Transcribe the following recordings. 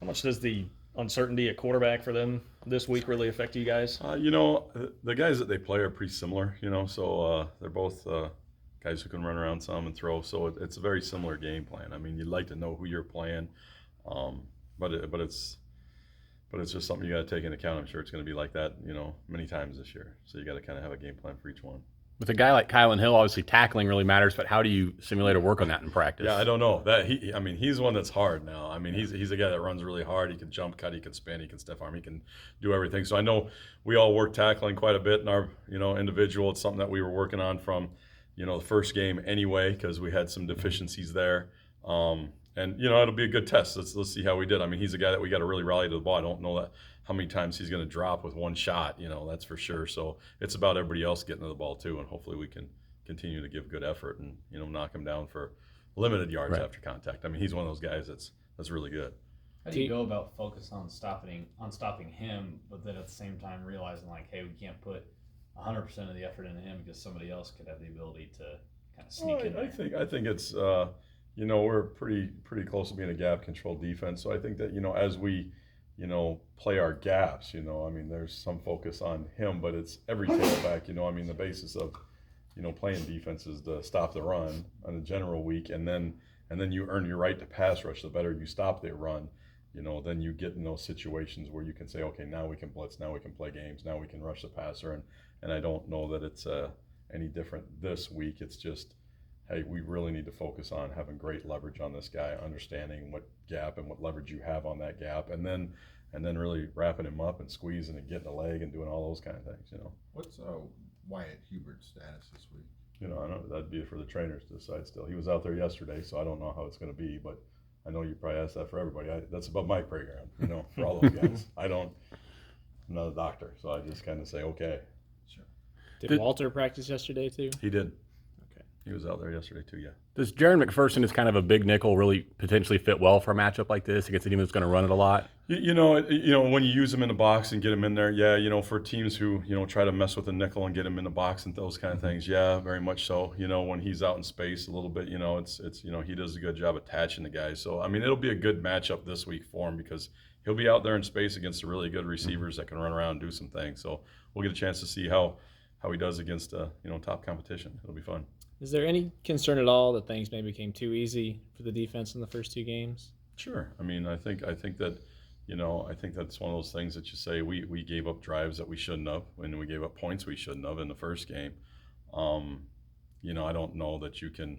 much does the uncertainty at quarterback for them this week really affect you guys? The guys that they play are pretty similar, so they're both guys who can run around some and throw. So it's a very similar game plan. I mean, you'd like to know who you're playing, but it's just something you got to take into account. I'm sure it's going to be like that, many times this year. So you got to kind of have a game plan for each one. With a guy like Kylan Hill, obviously tackling really matters, but how do you simulate or work on that in practice? Yeah, I don't know. He's one that's hard now. I mean, he's a guy that runs really hard. He can jump cut, he can spin, he can stiff arm, he can do everything. So I know we all work tackling quite a bit in our, individual. It's something that we were working on from, the first game anyway, because we had some deficiencies there. And it'll be a good test. Let's see how we did. I mean, he's a guy that we got to really rally to the ball. I don't know how many times he's going to drop with one shot, that's for sure. So it's about everybody else getting to the ball too, and hopefully we can continue to give good effort and knock him down for limited yards after contact. I mean, he's one of those guys that's really good. How do you go about focus on stopping him, but then at the same time realizing like, hey, we can't put 100% of the effort into him because somebody else could have the ability to kind of sneak in there? I think it's we're pretty close to being a gap control defense. So I think that as we play our gaps, there's some focus on him, but it's every tailback. The basis of playing defense is to stop the run on a general week, and then you earn your right to pass rush. The better you stop the run, then you get in those situations where you can say, okay, now we can blitz, now we can play games, now we can rush the passer, and I don't know that it's any different this week. It's just, hey, we really need to focus on having great leverage on this guy, understanding what gap and what leverage you have on that gap, and then really wrapping him up and squeezing and getting a leg and doing all those kind of things. What's Wyatt Hubert's status this week? I don't know. That'd be for the trainers to decide still. He was out there yesterday, so I don't know how it's going to be, but I know you probably asked that for everybody. That's above my program, for all those guys. I'm not a doctor, so I just kind of say, okay. Sure. Did Walter practice yesterday too? He did. Okay. He was out there yesterday too, yeah. Does Jaron McPherson, as kind of a big nickel, really potentially fit well for a matchup like this against a team that's going to run it a lot? When you use him in the box and get him in there, yeah, for teams who, try to mess with the nickel and get him in the box and those kind of things, yeah, very much so. When he's out in space a little bit, it's he does a good job attaching the guys. So, it'll be a good matchup this week for him because he'll be out there in space against the really good receivers that can run around and do some things. So we'll get a chance to see how he does against, top competition. It'll be fun. Is there any concern at all that things maybe became too easy for the defense in the first two games? Sure. I think that, I think that's one of those things that you say we gave up drives that we shouldn't have, and we gave up points we shouldn't have in the first game. I don't know that you can,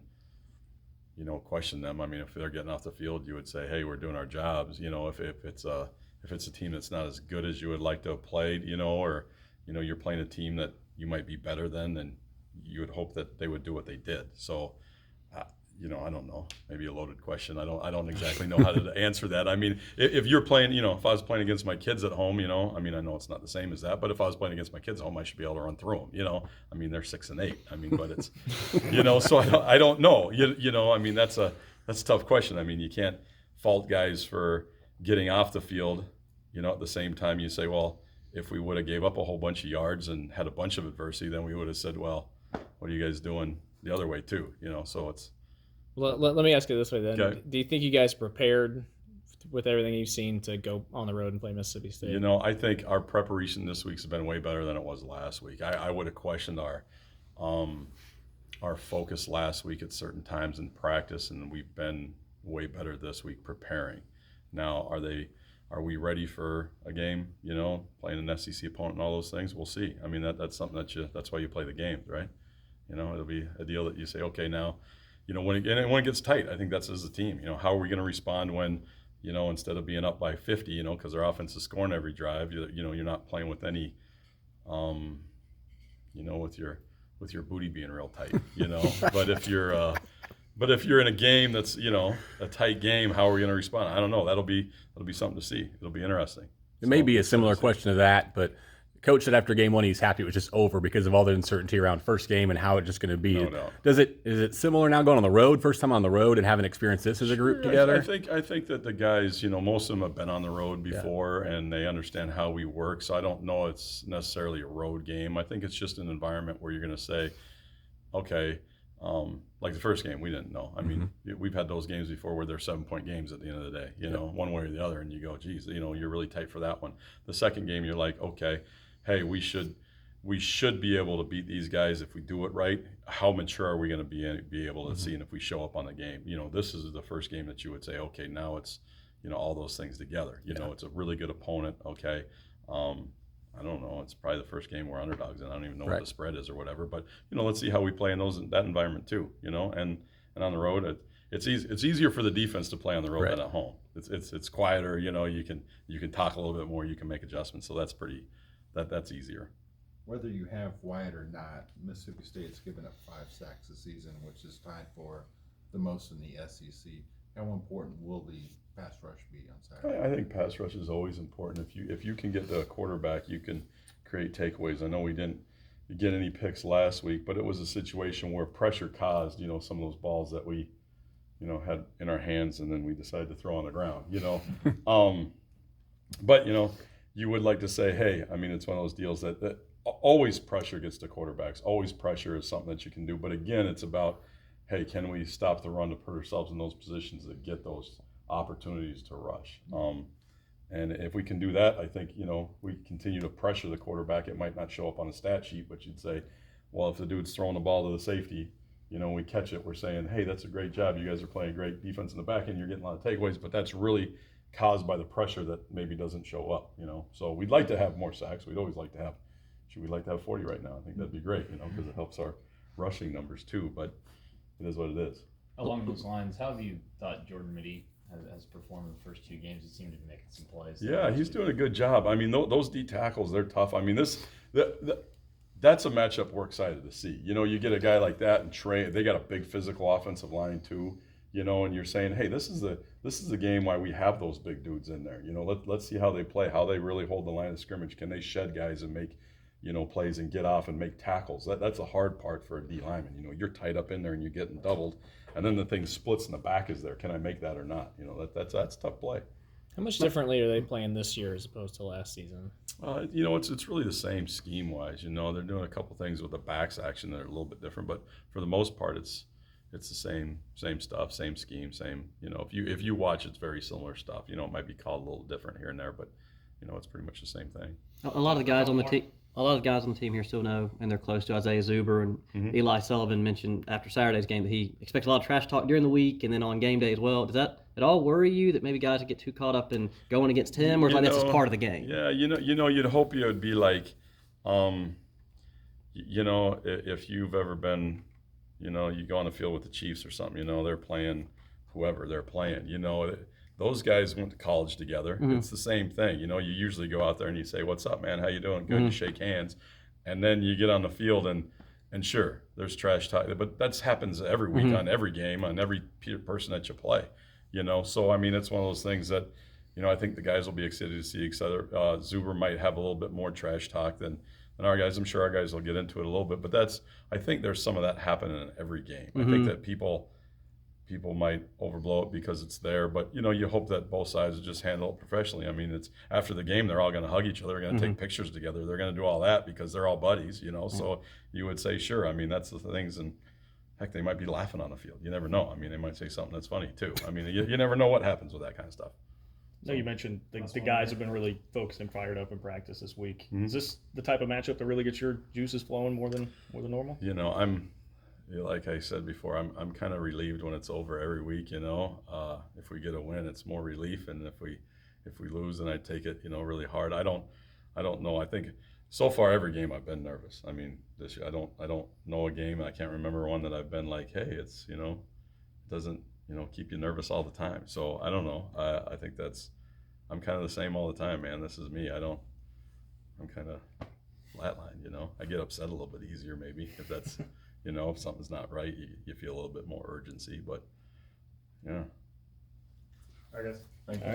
question them. If they're getting off the field, you would say, hey, we're doing our jobs. If it's a team that's not as good as you would like to have played, or you're playing a team that you might be better than, then you would hope that they would do what they did. So, I don't know. Maybe a loaded question. I don't exactly know how to answer that. If you're playing, if I was playing against my kids at home, I know it's not the same as that, but if I was playing against my kids at home, I should be able to run through them. They're 6 and 8. But it's, so I don't know. That's a tough question. You can't fault guys for getting off the field. At the same time, you say, well, if we would have gave up a whole bunch of yards and had a bunch of adversity, then we would have said, well, what are you guys doing the other way too? So it's. Let me ask it this way then. Okay. Do you think you guys prepared with everything you've seen to go on the road and play Mississippi State? I think our preparation this week's been way better than it was last week. I would have questioned our focus last week at certain times in practice, and we've been way better this week preparing. Now, are we ready for a game, playing an SEC opponent and all those things? We'll see. That's something that's why you play the games, right? It'll be a deal that you say, okay, now, when it gets tight, I think that's as a team. How are we going to respond when, instead of being up by 50, because our offense is scoring every drive, you're not playing with any, with your booty being real tight, But if you're in a game that's, a tight game, how are we going to respond? I don't know. That'll be something to see. It'll be interesting. It may be a similar question to that, but Coach said after game one he's happy it was just over because of all the uncertainty around first game and how it's just going to be. No doubt. Is it similar now going on the road, first time on the road and having experienced this as a group together? I think that the guys, most of them have been on the road before and they understand how we work. So I don't know it's necessarily a road game. I think it's just an environment where you're going to say, okay, Like the first game, we didn't know. I mean, we've had those games before where they're 7-point games at the end of the day, you know, one way or the other, and you go, geez, you know, you're really tight for that one. The second game, you're like, okay, hey, we should be able to beat these guys if we do it right. How mature are we going to be able to see, and if we show up on the game? You know, this is the first game that you would say, okay, now it's, you know, all those things together. You know, it's a really good opponent. Okay. I don't know. It's probably the first game we're underdogs, and I don't even know what the spread is or whatever. But you know, let's see how we play in that environment too. You know, and on the road, it's easier for the defense to play on the road than at home. It's quieter. You know, you can talk a little bit more. You can make adjustments. So that's easier. Whether you have Wyatt or not, Mississippi State's given up 5 sacks this season, which is tied for the most in the SEC. How important will the pass rush be on Saturday? I think pass rush is always important. If you can get the quarterback, you can create takeaways. I know we didn't get any picks last week, but it was a situation where pressure caused, you know, some of those balls that we, you know, had in our hands, and then we decided to throw on the ground, you know. But you know, you would like to say, hey, I mean, it's one of those deals that always pressure gets to quarterbacks. Always pressure is something that you can do. But again, it's about, hey, can we stop the run to put ourselves in those positions that get those opportunities to rush? And if we can do that, I think, you know, we continue to pressure the quarterback. It might not show up on a stat sheet, but you'd say, well, if the dude's throwing the ball to the safety, you know, we catch it, we're saying, hey, that's a great job. You guys are playing great defense in the back end. You're getting a lot of takeaways, but that's really caused by the pressure that maybe doesn't show up, you know. So we'd like to have more sacks. We'd always like to have, we'd like to have 40 right now. I think that'd be great, you know, because it helps our rushing numbers too, but it is what it is. Along those lines, how have you thought Jordan Mitty has performed in the first 2 games? He seemed to be making some plays. Yeah, he's doing a good job. I mean, those D tackles, they're tough. I mean, that's a matchup we're excited to see. You know, you get a guy like that and Trey, they got a big physical offensive line too, you know, and you're saying, hey, this is the game why we have those big dudes in there. You know, let's see how they play, how they really hold the line of scrimmage. Can they shed guys and make, you know, plays and get off and make tackles? That's a hard part for a D lineman. You know, you're tied up in there and you're getting doubled, and then the thing splits and the back is there. Can I make that or not? You know, that's tough play. How much differently are they playing this year as opposed to last season? You know, it's really the same scheme wise. You know, they're doing a couple things with the backs action that are a little bit different, but for the most part, it's the same stuff, same scheme, same. You know, if you watch, it's very similar stuff. You know, it might be called a little different here and there, but you know, it's pretty much the same thing. A lot of the guys on the team. A lot of the guys on the team here still know, and they're close to Isaiah Zuber, and Eli Sullivan mentioned after Saturday's game that he expects a lot of trash talk during the week and then on game day as well. Does that at all worry you that maybe guys would get too caught up in going against him, or is like that's just part of the game? Yeah, you know, you'd hope you would be like, you know, if you've ever been, you know, you go on the field with the Chiefs or something, you know, they're playing whoever they're playing, you know. Those guys went to college together. It's the same thing. You know, you usually go out there and you say, what's up, man? How you doing? Good. You shake hands. And then you get on the field and sure, there's trash talk. But that happens every week on every game, on every person that you play. You know, so, I mean, it's one of those things that, you know, I think the guys will be excited to see each other. Zuber might have a little bit more trash talk than our guys. I'm sure our guys will get into it a little bit. But I think there's some of that happening in every game. I think that people might overblow it because it's there, but you know, you hope that both sides will just handle it professionally. I mean, it's after the game, they're all going to hug each other, they're going to take pictures together, they're going to do all that because they're all buddies, you know. So you would say, sure. I mean, that's the things, and heck, they might be laughing on the field. You never know. I mean, they might say something that's funny too. I mean, you never know what happens with that kind of stuff. No, you mentioned the guys have been really focused and fired up in practice this week. Is this the type of matchup that really gets your juices flowing more than normal? You know, like I said before, I'm kind of relieved when it's over every week. You know, if we get a win, it's more relief, and if we lose, then I take it, you know, really hard. I don't know. I think so far every game I've been nervous. I mean, this year I don't know a game. I can't remember one that I've been like, hey, it's, you know, it doesn't, you know, keep you nervous all the time. So I don't know. I think I'm kind of the same all the time, man. This is me. I'm kind of flatline. You know, I get upset a little bit easier maybe if that's. You know, if something's not right, you feel a little bit more urgency, but yeah. All right, guys. Thank you.